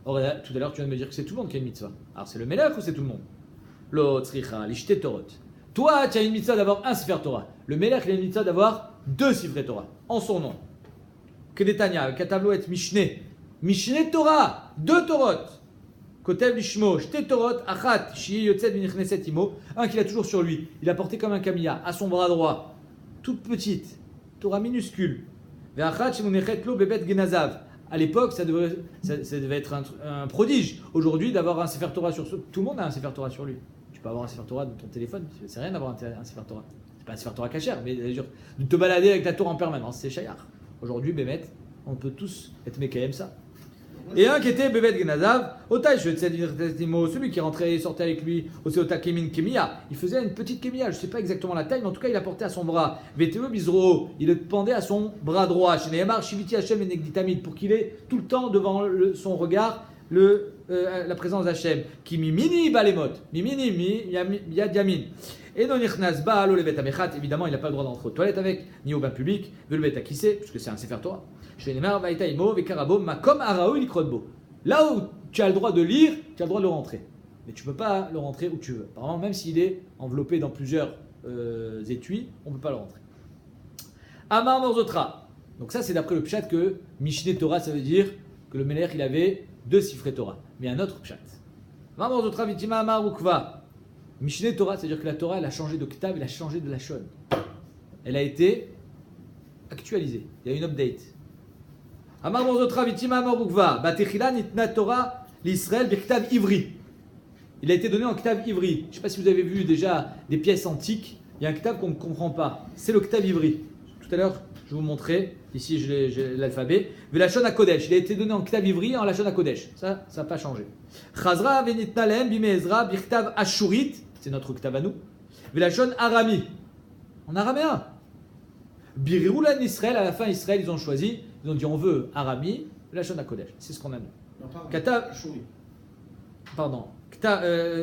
Or, tout à l'heure, tu viens de me dire que c'est tout le monde qui a une mitzvah. Alors c'est le Melech ou c'est tout le monde? L'autre, l'ishte Torot. Toi, tu as une mitzvah d'avoir un Sefer Torah. Le Melech, il a une mitzvah d'avoir 2 Sefer Torah en son nom. Kedetania, Katablo et Mishne. Mishne Torah, 2 Torot. Kotev Lishmo, Shte Torot, Achat, Shi Yotzed Binichneset Imo. Un qu'il a toujours sur lui. Il a porté comme un camilla à son bras droit. Toute petite. Torah minuscule. À l'époque, ça devait être un prodige. Aujourd'hui, d'avoir un Sefer Torah sur tout le monde a un Sefer Torah sur lui. Tu peux avoir un Sefer Torah dans ton téléphone, c'est rien d'avoir un Sefer Torah. C'est pas un Sefer Torah cachère, mais de te balader avec ta Torah en permanence, c'est Shayar. Aujourd'hui, Bémet, On peut tous être mécaïm ça. Et un qui était Bebet Genazav, celui qui rentrait et sortait avec lui, aussi Ota Kemin Kemiya, il faisait une petite Kemiya, je ne sais pas exactement la taille, mais en tout cas il apportait à son bras. Veteo Bizro, il le pendait à son bras droit. Chez Nehemar, Shiviti Hashem et Negditamid, pour qu'il ait tout le temps devant son regard la présence d'Hachem. Qui mimini balemot, mimini yad yamin. Et non nichnas baalo le betamechat, évidemment il n'a pas le droit d'entrer aux toilettes avec, ni au bain public, veut le betakissé, puisque c'est un sefer Torah. Chez Neymar, Vaïta Imo, Vekarabo, Makom Araou, Likrotbo. Là où tu as le droit de lire, tu as le droit de le rentrer. Mais tu ne peux pas le rentrer où tu veux. Par exemple, même s'il est enveloppé dans plusieurs étuis, on ne peut pas le rentrer. Amar Morzotra. Donc ça, c'est d'après le pshat que Mishneh Torah, ça veut dire que le Melech, il avait 2 sifrei Torah. Mais un autre pshat. Amar Morzotra, Vitima Amar Ukva. Mishneh Torah, c'est-à-dire que la Torah, elle a changé de ktav, elle a changé de lashon. Elle a été actualisée. Il y a une update. Amar Morzotra, Vitima Amar Ukva. Batechila Nitna Torah l'Israël Birktav Ivri. Il a été donné en ktav ivri. Je ne sais pas si vous avez vu déjà des pièces antiques. Il y a un ktav qu'on ne comprend pas. C'est le ktav ivri. Tout à l'heure, je vais vous montrer. Ici, j'ai l'alphabet. Velashon HaKodesh. Il a été donné en ktav ivri et en Lashon HaKodesh. Ça n'a pas changé. Chazra venitna lehem bime Ezra birktav ashurit. C'est notre ktav à nous. Velashon arami. En araméen. Biriroulan Israël. À la fin, Israël, ils ont choisi. Ils ont dit on veut arami. Velashon HaKodesh. C'est ce qu'on a nous. Katav. Pardon.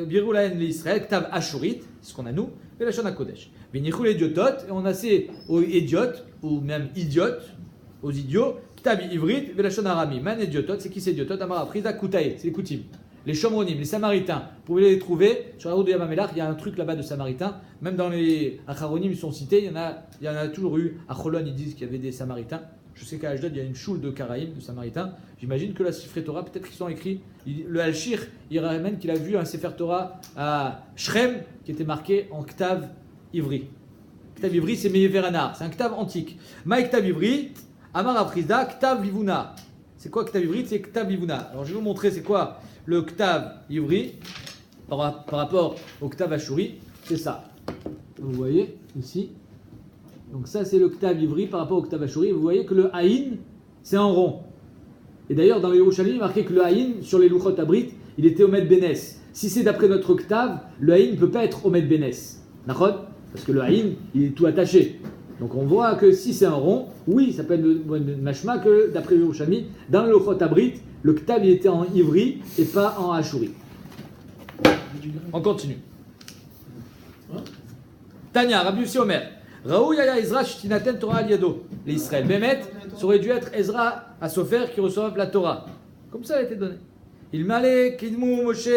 Biroulaen l'Israël, Ktav Ashurit, c'est ce qu'on a nous, et la Shon HaKodesh. Vinichul idiotot, et on a ces aux idiotes, ou même idiotes, aux idiots, Ktav Ivrit, et la Shon Arami. Man idiotot, c'est qui ces idiotot? Amara Prida Koutaï, c'est les Koutim. Les Shomronim, les Samaritains, vous pouvez les trouver sur la route de Yamamelach, il y a un truc là-bas de Samaritains, même dans les Acharonim, ils sont cités, il y en a toujours eu. À Cholon, ils disent qu'il y avait des Samaritains. Je sais qu'à Ashdod, il y a une choule de Karaïm, de Samaritains. J'imagine que la Sifrei Torah, peut-être qu'ils sont écrits. Le Al-Shir, il ramène qu'il a vu un Sefer Torah à Shrem qui était marqué en Ktav Ivri. Ktav Ivri, c'est Me'everanar, c'est un Ktav antique. Ma Ktav Ivri, Amar Aprizda, Ktav Livuna. C'est quoi Ktav Ivri? C'est Ktav Livuna. Alors je vais vous montrer c'est quoi le Ktav Ivri par rapport au Ktav Ashuri. C'est ça. Vous voyez ici. Donc ça c'est le Ktav Ivri par rapport au Ktav Ashuri. Vous voyez que le Haïn c'est en rond. Et d'ailleurs dans le Yerushalmi il est marqué que le Haïn sur les Luchot Abrit il était Omed Benes. Si c'est d'après notre Ktav, le Haïn ne peut pas être Omed Benes. D'accord? Parce que le Haïn il est tout attaché. Donc on voit que si c'est un rond, oui ça peut être le mashma que d'après le Yerushalmi, dans le Luchot Abrit, le Ktav il était en Ivri et pas en Ashuri. On continue. Tanya, Rabbi Yossi Omer. Raoul Yaya Ezra Shtinaten Torah al Yado. Les Israël Bémet, ça aurait dû être Ezra à Sofer qui reçoivent la Torah. Comme ça elle a été donnée. Il m'allait Kidmou Moshe,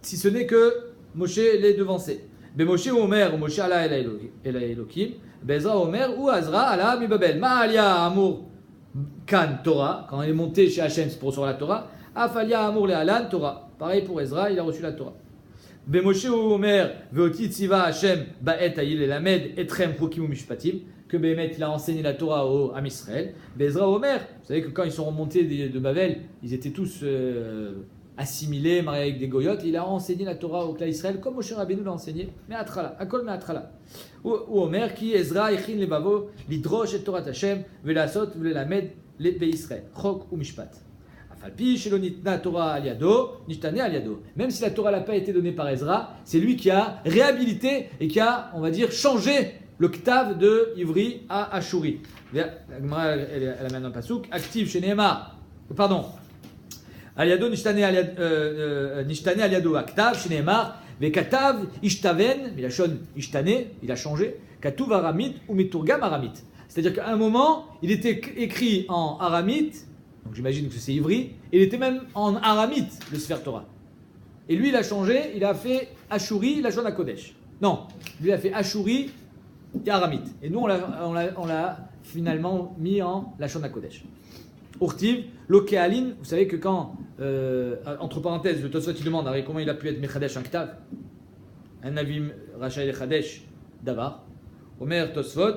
si ce n'est que Moshe les devançait. Be Moshe ou Omer, ou Moshe Allah el Elohim, Bezra Omer ou Azra Allah mi Babel. Ma'alia Amour Kan Torah, quand il est monté chez Hachem pour recevoir la Torah. Afalia Amour le Alan Torah. Pareil pour Ezra, il a reçu la Torah. Bemoshe ou Omer, Veoti Tziva Hashem, Ba'et Ayil Elamed, Etrem Chokim ou Mishpatim, que Bémet il a enseigné la Torah au Am Israël. Bezra Omer, vous savez que quand ils sont remontés de Babel, ils étaient tous assimilés, mariés avec des goyotes, il a enseigné la Torah au clan Israël, comme Moshe Rabbeinu l'a enseigné, mais Atrala, Akol me Atrala. Ou Omer, qui Ezra, Echin Lebavo, Lidrosh et Torah Hashem, Velasot, Velamed, les Be Israël, Chok ou Mishpat. Même si la Torah n'a pas été donnée par Ezra, c'est lui qui a réhabilité et qui a, on va dire, changé le Ktav de Ivri à Ashuri. La Gemara, elle a maintenant un pasouk. Active chez Nehemar. Pardon. Aliado nishtane aliado Aktav chez Nehemar. Vekatav ishtaven. Il a shon ishtane. Il a changé. Katuv aramit ou miturgam aramit. C'est-à-dire qu'à un moment, il était écrit en aramite. Donc j'imagine que c'est Ivri. Il était même en aramite, le Sefer Torah. Et lui, il a changé, il a fait Ashuri, la Shon HaKodesh. Non, lui, il a fait Ashuri et aramite. Et nous, on l'a finalement mis en la Shon HaKodesh. Urtiv, Lokealin, vous savez que quand, entre parenthèses, le Tosfot il demande comment il a pu être Mechadesh un Ktav. Un Navim Rachel Mechadesh Davar. Omer Tosfot,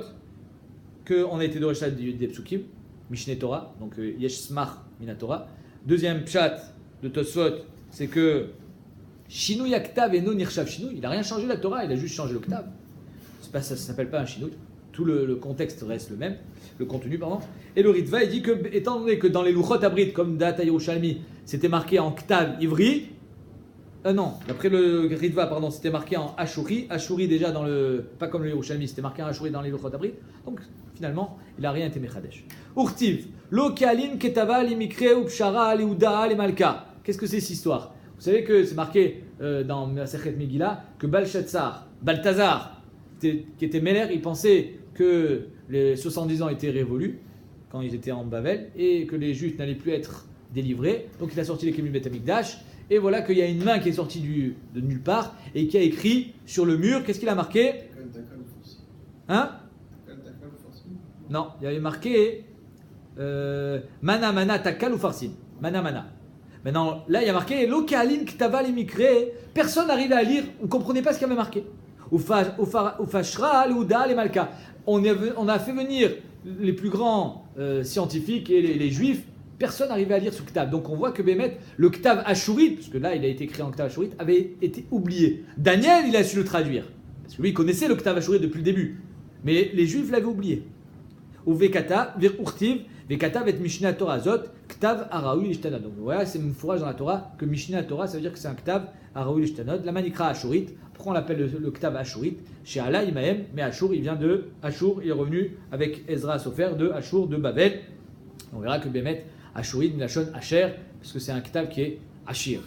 qu'on a été de Rachel des Psukim. Mishneh Torah, donc Yesh Smach Mina Torah. Deuxième pshat de Tosfot, c'est que Shinouy Yaktav et non Nirshav Shinouy. Il n'a rien changé la Torah, il a juste changé le Ktav. Ça ne s'appelle pas un Shinouy. tout le contexte reste le même, le contenu, pardon. Et le Ritva, il dit que, étant donné que dans les Luchot Abrit, comme Data Yerushalmi, c'était marqué en Ktav Ivri, non, d'après le Ritva, pardon, c'était marqué en Ashuri. Ashuri, déjà, pas comme le Yerushalmi, c'était marqué en Ashuri dans les Luchot Abrit. Donc, finalement, il n'a rien été Mechadesh. Urtiv, Lo Kealin Ketava Limikre Upshara Liuda Le Malka. Qu'est-ce que c'est cette histoire? Vous savez que c'est marqué dans Masechet Megillah que Balthazar, qui était Meller, il pensait que les 70 ans étaient révolus quand ils étaient en Bavel et que les Juifs n'allaient plus être délivrés. Donc il a sorti les Kelim Bet Amikdash. Et voilà qu'il y a une main qui est sortie de nulle part et qui a écrit sur le mur. Qu'est-ce qu'il a marqué? Hein? Non, il y avait marqué Mana Mana Takal ou Farsin. Mana Mana. Maintenant, là, il y a marqué Lokalin Ktava Limikre. Personne n'arrivait à lire, on ne comprenait pas ce qu'il y avait marqué. Ufashra Leuda Le Malka. On a fait venir les plus grands scientifiques et les juifs. Personne n'arrivait à lire ce Ktav. Donc on voit que Bémet, le Ktav Ashurit, parce que là il a été écrit en Ktav Ashurit, avait été oublié. Daniel, il a su le traduire. Parce que lui, il connaissait le Ktav Ashurit depuis le début. Mais les juifs l'avaient oublié. Ou Vekata, Vir Urtiv, Vekata vet Mishnah Torah Zot, Ktav Araoui Lishtanod. Donc voilà, c'est une fourrage dans la Torah que Mishnah Torah, ça veut dire que c'est un Ktav Araoui Lishtanod. La Manikra Ashurit, pourquoi on l'appelle le Ktav Ashurit? Chez Allah Imahem, mais Ashur, il vient de Ashur, il est revenu avec Ezra Sofer de Ashur de Babel. On verra que Bémet, Ashurit, Milachon, Asher, parce que c'est un Ktav qui est Ashir.